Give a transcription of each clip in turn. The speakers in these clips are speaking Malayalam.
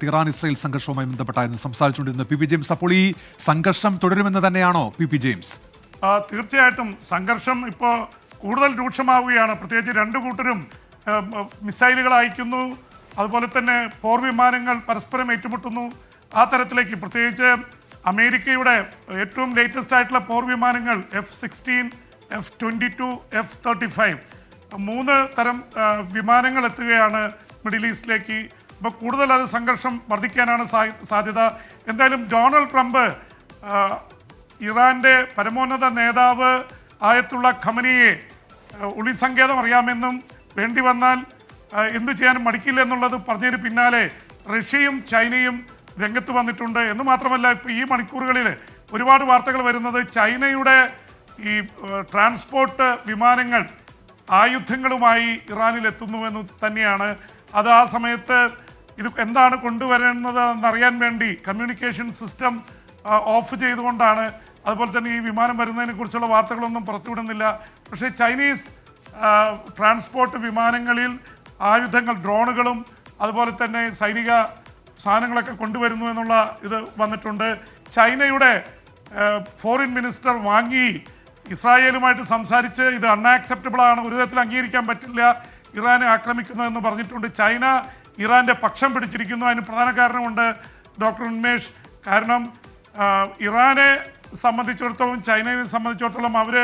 ഇറാൻ ഇസ്രായേൽ സംഘർഷവുമായി ബന്ധപ്പെട്ടായിരുന്നു സംസാരിച്ചുകൊണ്ടിരുന്ന പി ജെയിംസ്. അപ്പോൾ ഈ സംഘർഷം തുടരുമെന്ന് തന്നെയാണോ പി ജെയിംസ്? തീർച്ചയായിട്ടും സംഘർഷം ഇപ്പോൾ കൂടുതൽ രൂക്ഷമാവുകയാണ്. പ്രത്യേകിച്ച് രണ്ടു കൂട്ടരും മിസൈലുകൾ അയക്കുന്നു, അതുപോലെ തന്നെ പോർ വിമാനങ്ങൾ പരസ്പരം ഏറ്റുമുട്ടുന്നു. ആ തരത്തിലേക്ക് പ്രത്യേകിച്ച് അമേരിക്കയുടെ ഏറ്റവും ലേറ്റസ്റ്റ് ആയിട്ടുള്ള പോർ വിമാനങ്ങൾ F-16, F-22, F-35 3 തരം വിമാനങ്ങൾ എത്തുകയാണ് മിഡിൽ ഈസ്റ്റിലേക്ക്. അപ്പോൾ കൂടുതൽ അത് സംഘർഷം വർദ്ധിക്കാനാണ് സാധ്യത. എന്തായാലും ഡൊണാൾഡ് ട്രംപ് ഇറാൻ്റെ പരമോന്നത നേതാവ് ആയത്തുള്ള ഖമനിയെ ഒളിസങ്കേതം അറിയാമെന്നും വേണ്ടി വന്നാൽ എന്തു ചെയ്യാനും മടിക്കില്ല എന്നുള്ളത് പറഞ്ഞതിന് പിന്നാലെ റഷ്യയും ചൈനയും രംഗത്ത് വന്നിട്ടുണ്ട്. എന്ന് മാത്രമല്ല, ഇപ്പോൾ ഈ മണിക്കൂറുകളിൽ ഒരുപാട് വാർത്തകൾ വരുന്നത് ചൈനയുടെ ഈ ട്രാൻസ്പോർട്ട് വിമാനങ്ങൾ ആയുധങ്ങളുമായി ഇറാനിൽ എത്തുന്നുവെന്ന് തന്നെയാണ്. അത് ആ സമയത്ത് ഇത് എന്താണ് കൊണ്ടുവരുന്നത് എന്നറിയാൻ വേണ്ടി കമ്മ്യൂണിക്കേഷൻ സിസ്റ്റം ഓഫ് ചെയ്തുകൊണ്ടാണ്. അതുപോലെ തന്നെ ഈ വിമാനം വരുന്നതിനെ കുറിച്ചുള്ള വാർത്തകളൊന്നും പുറത്തുവിടുന്നില്ല. പക്ഷേ ചൈനീസ് ട്രാൻസ്പോർട്ട് വിമാനങ്ങളിൽ ആയുധങ്ങൾ, ഡ്രോണുകളും അതുപോലെ തന്നെ സൈനിക സാധനങ്ങളൊക്കെ കൊണ്ടുവരുന്നു എന്നുള്ള ഇത് വന്നിട്ടുണ്ട്. ചൈനയുടെ ഫോറിൻ മിനിസ്റ്റർ വാങ്ങി ഇസ്രായേലുമായിട്ട് സംസാരിച്ച് ഇത് അൺആക്സെപ്റ്റബിൾ ആണ്, ഒരു തരത്തിൽ അംഗീകരിക്കാൻ പറ്റില്ല ഇറാനെ ആക്രമിക്കുന്നതെന്ന് പറഞ്ഞിട്ടുണ്ട്. ചൈന ഇറാൻ്റെ പക്ഷം പിടിച്ചിരിക്കുന്നു. അതിന് പ്രധാന കാരണമുണ്ട് ഡോക്ടർ ഉന്മേഷ്. കാരണം ഇറാനെ സംബന്ധിച്ചിടത്തോളം, ചൈനയെ സംബന്ധിച്ചിടത്തോളം അവർ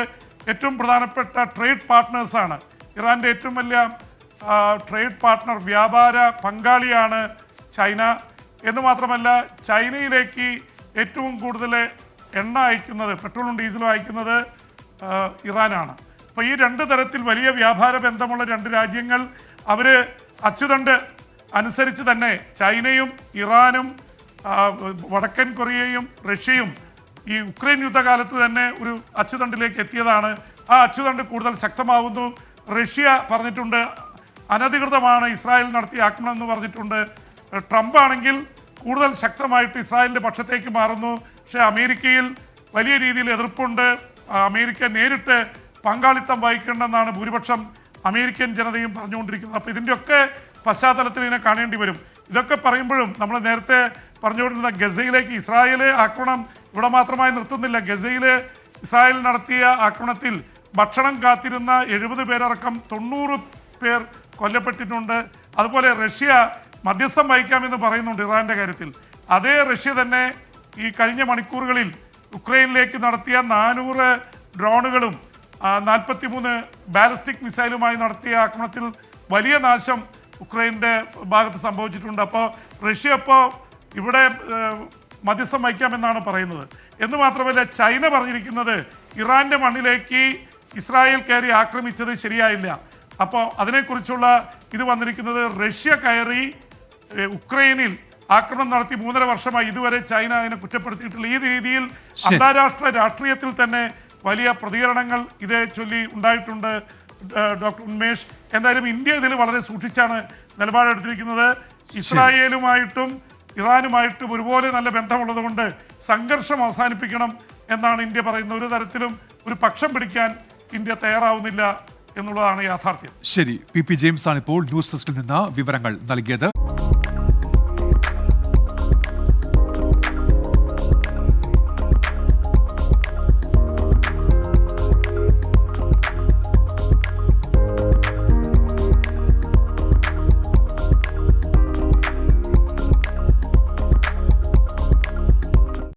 ഏറ്റവും പ്രധാനപ്പെട്ട ട്രേഡ് പാർട്ട്നേഴ്സാണ്. ഇറാൻ്റെ ഏറ്റവും വലിയ ട്രേഡ് പാർട്ട്ണർ, വ്യാപാര പങ്കാളിയാണ് ചൈന. എന്ന് മാത്രമല്ല, ചൈനയിലേക്ക് ഏറ്റവും കൂടുതൽ എണ്ണ അയക്കുന്നത്, പെട്രോളും ഡീസലും അയക്കുന്നത് ഇറാനാണ്. അപ്പോൾ ഈ രണ്ട് തരത്തിൽ വലിയ വ്യാപാര ബന്ധമുള്ള രണ്ട് രാജ്യങ്ങൾ, അവർ അച്ചുതണ്ട് അനുസരിച്ച് തന്നെ ചൈനയും ഇറാനും വടക്കൻ കൊറിയയും റഷ്യയും ഈ ഉക്രൈൻ യുദ്ധകാലത്ത് തന്നെ ഒരു അച്ചുതണ്ടിലേക്ക് എത്തിയതാണ്. ആ അച്ചുതണ്ട് കൂടുതൽ ശക്തമാവുന്നു. റഷ്യ പറഞ്ഞിട്ടുണ്ട് അനധികൃതമാണ് ഇസ്രായേൽ നടത്തിയ ആക്രമണം എന്ന് പറഞ്ഞിട്ടുണ്ട്. ട്രംപ് ആണെങ്കിൽ കൂടുതൽ ശക്തമായിട്ട് ഇസ്രായേലിൻ്റെ പക്ഷത്തേക്ക് മാറുന്നു. പക്ഷേ അമേരിക്കയിൽ വലിയ രീതിയിൽ എതിർപ്പുണ്ട്. അമേരിക്ക നേരിട്ട് പങ്കാളിത്തം വഹിക്കേണ്ടെന്നാണ് ഭൂരിപക്ഷം അമേരിക്കൻ ജനതയും പറഞ്ഞുകൊണ്ടിരിക്കുന്നത്. അപ്പോൾ ഇതിൻ്റെയൊക്കെ പശ്ചാത്തലത്തിൽ ഇതിനെ കാണേണ്ടി വരും. ഇതൊക്കെ പറയുമ്പോഴും നമ്മൾ നേരത്തെ പറഞ്ഞുകൊണ്ടിരുന്ന ഗസയിലേക്ക് ഇസ്രായേൽ ആക്രമണം ഇവിടെ മാത്രമായി നിർത്തുന്നില്ല. ഗസയിൽ ഇസ്രായേൽ നടത്തിയ ആക്രമണത്തിൽ ഭക്ഷണം കാത്തിരുന്ന 70 പേരടക്കം 90 പേർ കൊല്ലപ്പെട്ടിട്ടുണ്ട്. അതുപോലെ റഷ്യ മധ്യസ്ഥം വഹിക്കാമെന്ന് പറയുന്നുണ്ട് ഇറാൻ്റെ കാര്യത്തിൽ. അതേ റഷ്യ തന്നെ ഈ കഴിഞ്ഞ മണിക്കൂറുകളിൽ ഉക്രൈനിലേക്ക് നടത്തിയ 400 ഡ്രോണുകളും 43 ബാലിസ്റ്റിക് മിസൈലുമായി നടത്തിയ ആക്രമണത്തിൽ വലിയ നാശം ഉക്രൈൻ്റെ ഭാഗത്ത് സംഭവിച്ചിട്ടുണ്ട്. അപ്പോൾ റഷ്യ ഇപ്പോൾ ഇവിടെ മധ്യസ്ഥം വഹിക്കാമെന്നാണ് പറയുന്നത്. എന്ന് മാത്രമല്ല, ചൈന പറഞ്ഞിരിക്കുന്നത് ഇറാൻ്റെ മണ്ണിലേക്ക് ഇസ്രായേൽ കയറി ആക്രമിച്ചത് ശരിയായില്ല. അപ്പോൾ അതിനെക്കുറിച്ചുള്ള ഇത് വന്നിരിക്കുന്നത്, റഷ്യ കയറി ഉക്രൈനിൽ ആക്രമണം നടത്തി 3.5 വർഷമായി. ഇതുവരെ ചൈന അതിനെ കുറ്റപ്പെടുത്തിയിട്ടില്ല. ഈ രീതിയിൽ അന്താരാഷ്ട്ര രാഷ്ട്രീയത്തിൽ തന്നെ വലിയ പ്രതികരണങ്ങൾ ഇതേ ചൊല്ലി ഉണ്ടായിട്ടുണ്ട് ഡോക്ടർ ഉന്മേഷ്. എന്തായാലും ഇന്ത്യ ഇതിൽ വളരെ സൂക്ഷിച്ചാണ് നിലപാടെടുത്തിരിക്കുന്നത്. ഇസ്രായേലുമായിട്ടും ഇറാനുമായിട്ടും ഒരുപോലെ നല്ല ബന്ധമുള്ളതുകൊണ്ട് സംഘർഷം അവസാനിപ്പിക്കണം എന്നാണ് ഇന്ത്യ പറയുന്നത്. ഒരു തരത്തിലും ഒരു പക്ഷം പിടിക്കാൻ ഇന്ത്യ തയ്യാറാവുന്നില്ല എന്നുള്ളതാണ് യാഥാർത്ഥ്യം. ശരി, പി ജെയിംസ് ആണ് ഇപ്പോൾ ന്യൂസ് ഡെസ്കിൽ നിന്ന് വിവരങ്ങൾ നൽകിയത്.